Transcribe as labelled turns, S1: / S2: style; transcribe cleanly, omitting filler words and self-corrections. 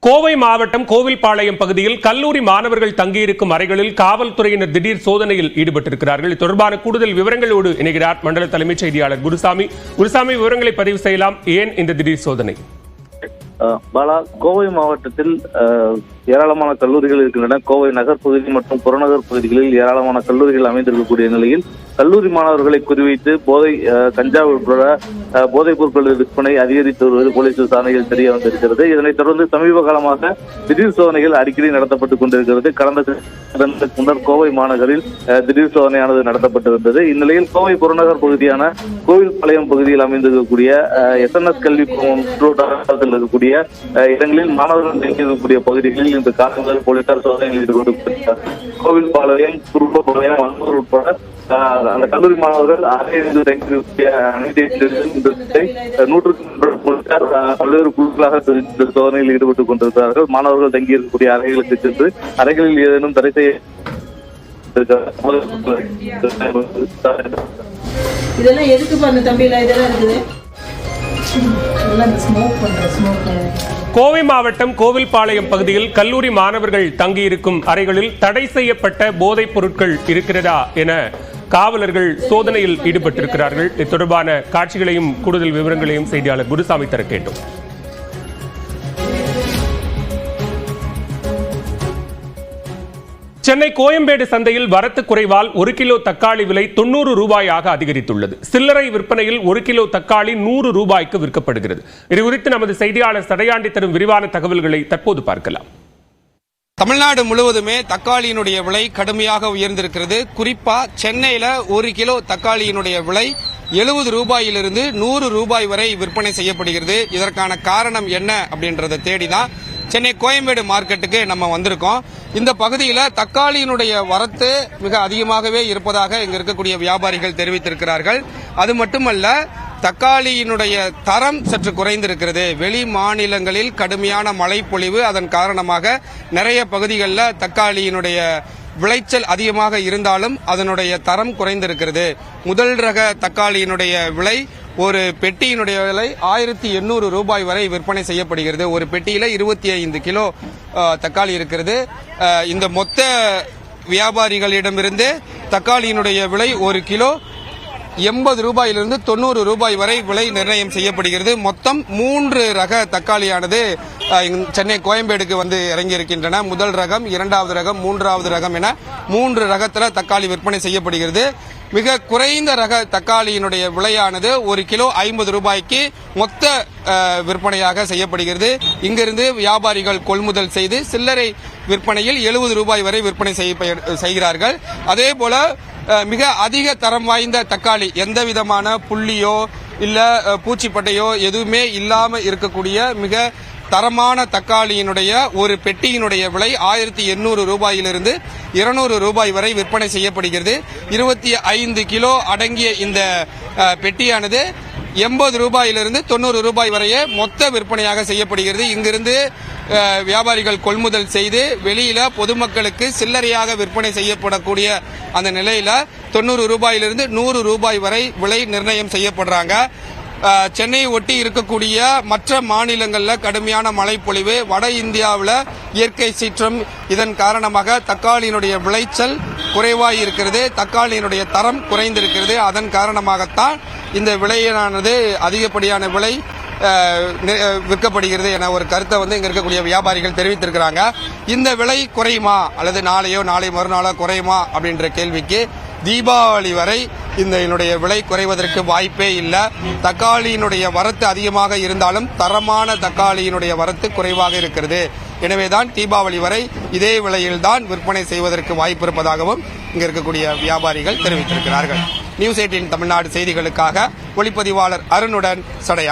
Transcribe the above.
S1: கோவை மாவட்டம் கோவில்பாளையம் பகுதியில் கல்லூரி மாணவர்கள் தங்கியிருக்கும் அறைகளில் காவல்துறையினர் திடீர் சோதனையில் ஈடுபட்டிருக்கிறார்கள். இது தொடர்பான கூடுதல் விவரங்களோடு இணைகிறார் மண்டல தலைமைச் செய்தியாளர் குருசாமி. விவரங்களை பதிவு செய்யலாம். ஏன் இந்த திடீர் சோதனை?
S2: பாலா, கோவை மாவட்டத்தில் ஏராளமான கல்லூரிகள் இருக்கின்றன. கோவை நகர் பகுதி மற்றும் புறநகர் பகுதிகளில் ஏராளமான கல்லூரிகள் அமைந்திருக்கக்கூடிய நிலையில் கல்லூரி மாணவர்களை குறிவைத்து கஞ்சா உட்பட போதைப் பொருட்கள் விற்பனை அதிகரித்து வருவது போலீஸ் விசாரணையில் தெரிய வந்திருக்கிறது. இதனைத் தொடர்ந்து சமீப காலமாக திடீர் சோதனைகள் அடிக்கடி நடத்தப்பட்டுக் கொண்டிருக்கிறது. கடந்த முன்னர் கோவை மாநகரில் திடீர் சோதனையானது நடத்தப்பட்டு வந்தது. இந்நிலையில் கோவை புறநகர் பகுதியான கோவில்பாளையம் பகுதியில் அமைந்திருக்கக்கூடிய SNS கல்வி இருக்கக்கூடிய இடங்களில் மாணவர்கள் தங்கியிருக்கக்கூடிய பகுதிகளில் இந்த காலங்களில் போலீசார் சோதனையில் ஈடுபட்டு கோவில்பாளையம், குருப்பாளையம், அன்னூர் உட்பட அந்த கல்லூரி மாணவர்கள் போலீசார் பல்வேறு குழுக்களாக சோதனையில் ஈடுபட்டுக் கொண்டிருக்கிறார்கள். மாணவர்கள் தங்கியிருக்கக்கூடிய அறைகளுக்கு சென்று அறைகளில் ஏதேனும் தடை செய்ய
S3: இதெல்லாம் எதுக்கு பண்ண தம்பியில இதெல்லாம் இருக்குது.
S1: கோவை மாவட்டம் கோவில்பாளையம் பகுதியில் கல்லூரி மாணவர்கள் தங்கியிருக்கும் அறைகளில் தடை செய்யப்பட்ட போதைப் பொருட்கள் இருக்கிறதா என காவலர்கள் சோதனையில் ஈடுபட்டிருக்கிறார்கள். இது தொடர்பான காட்சிகளையும் கூடுதல் விவரங்களையும் செய்தியாளர் குருசாமி தர கேட்டோம். சென்னை கோயம்பேடு சந்தையில் வரத்து குறைவால் 1 கிலோ தக்காளி விலை 90 ரூபாயாக அதிகரித்துள்ளது. சில்லறை விற்பனையில் 1 கிலோ தக்காளி 100 ரூபாய்க்கு விற்கப்படுகிறது. இது குறித்து நமது செய்தியாளர் சடையாண்டி தரும் விரிவான தகவல்களை தற்போது பார்க்கலாம்.
S4: தமிழ்நாடு முழுவதுமே தக்காளியினுடைய விலை கடுமையாக உயர்ந்திருக்கிறது. குறிப்பா சென்னையில 1 கிலோ தக்காளியினுடைய விலை 70 ரூபாயிலிருந்து 100 ரூபாய் வரை விற்பனை செய்யப்படுகிறது. இதற்கான காரணம் என்ன அப்படின்றத தேடிதான் சென்னை கோயம்பேடு மார்க்கெட்டுக்கு நம்ம வந்திருக்கோம். இந்த பகுதியில் தக்காளியினுடைய வரத்து மிக அதிகமாகவே இருப்பதாக இங்க இருக்கக்கூடிய வியாபாரிகள் தெரிவித்திருக்கிறார்கள். அது மட்டுமல்ல, தக்காளியினுடைய தரம் சற்று குறைந்திருக்கிறது. வெளி மாநிலங்களில் கடுமையான மழை பொழிவு, அதன் காரணமாக நிறைய பகுதிகளில் தக்காளியினுடைய விளைச்சல் அதிகமாக இருந்தாலும் அதனுடைய தரம் குறைந்திருக்கிறது. முதல் ரக தக்காளியினுடைய விலை ஒரு பெட்டியினுடைய விலை 1800 ரூபாய் வரை விற்பனை செய்யப்படுகிறது. ஒரு பெட்டியில 25 கிலோ தக்காளி இருக்கிறது. இந்த மொத்த வியாபாரிகளிடமிருந்து தக்காளியினுடைய விலை 1 கிலோ 80 ரூபாயிலிருந்து 90 ரூபாய் வரை விலை நிர்ணயம் செய்யப்படுகிறது. மொத்தம் 3 ரக தக்காளியானது சென்னை கோயம்பேடுக்கு வந்து இறங்கி இருக்கின்றன. முதல் ரகம், 2வது ரகம், 3வது ரகம் என 3 ரகத்தில் தக்காளி விற்பனை செய்யப்படுகிறது. மிக குறைந்த ரக தக்காளியினுடைய விலையானது 1 கிலோ 50 ரூபாய்க்கு மொத்த விற்பனையாக செய்யப்படுகிறது. இங்கிருந்து வியாபாரிகள் கொள்முதல் செய்து சில்லறை விற்பனையில் 70 ரூபாய் வரை விற்பனை செய்கிறார்கள். அதே போல மிக அதிக தரம் வாய்ந்த தக்காளி, எந்த விதமான புள்ளியோ இல்ல பூச்சிப்பட்டையோ எதுவுமே இல்லாம இருக்கக்கூடிய மிக தரமான தக்காளியினுடைய ஒரு பெட்டியினுடைய விலை 1800 ரூபாயிலிருந்து 200 ரூபாய் வரை விற்பனை செய்யப்படுகிறது. 25 கிலோ அடங்கிய இந்த பெட்டியானது 80 ரூபாயிலிருந்து 90 ரூபாய் வரையே மொத்த விற்பனையாக செய்யப்படுகிறது. இங்கிருந்து வியாபாரிகள் கொள்முதல் செய்து வெளியில பொதுமக்களுக்கு சில்லறையாக விற்பனை செய்யப்படக்கூடிய அந்த நிலையில 90 ரூபாயிலிருந்து 100 ரூபாய் வரை விலை நிர்ணயம் செய்யப்படுறாங்க. சென்னையை ஒட்டி இருக்கக்கூடிய மற்ற மாநிலங்களில் கடுமையான மழைப்பொழிவு, வட இந்தியாவில் இயற்கை சீற்றம், இதன் காரணமாக தக்காளியினுடைய விளைச்சல் குறைவாக இருக்கிறது. தக்காளியினுடைய தரம் குறைந்திருக்கிறது. அதன் காரணமாகத்தான் இந்த விலையானது அதிகப்படியான விலை விற்கப்படுகிறது என ஒரு கருத்தை இங்க இருக்கக்கூடிய வியாபாரிகள் தெரிவித்திருக்கிறாங்க. இந்த விலை குறையுமா அல்லது நாளை மறுநாளோ குறையுமா அப்படின்ற கேள்விக்கு தீபாவளி வரை இதனுடைய விலை குறைவதற்கு வாய்ப்பே இல்லை. தக்காளியினுடைய வரத்து அதிகமாக இருந்தாலும் தரமான தக்காளியினுடைய வரத்து குறைவாக இருக்கிறது. எனவேதான் தீபாவளி வரை இதே விலையில்தான் விற்பனை செய்வதற்கு வாய்ப்பு இருப்பதாகவும் இங்க இருக்கக்கூடிய வியாபாரிகள் தெரிவித்திருக்கிறார்கள். நியூஸ் 18 தமிழ்நாடு செய்திகளுக்காக ஒளிப்பதிவாளர் அருணுடன் சடையா.